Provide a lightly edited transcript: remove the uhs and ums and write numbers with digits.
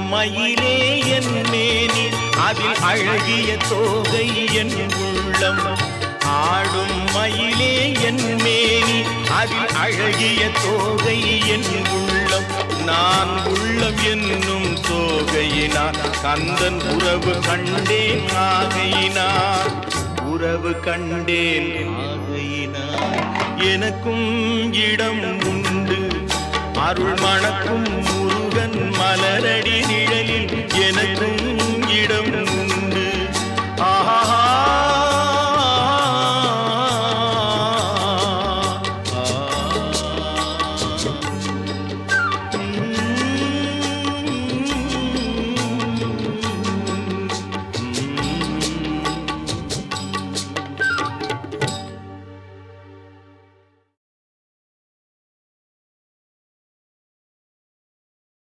மயிலே என் மேனி அதில் அழகிய தோகை என் உள்ளம். ஆடும் மயிலே என் மேனி அதில் அழகிய தோகை என் உள்ளம். நான் உள்ளம் என்னும் தோகையினார் கந்தன் உறவு கண்டேன் ஆகையினார். உறவு கண்டேன் ஆகையினார். எனக்கும் இடம் உண்டு அருள் மணக்கும் முருக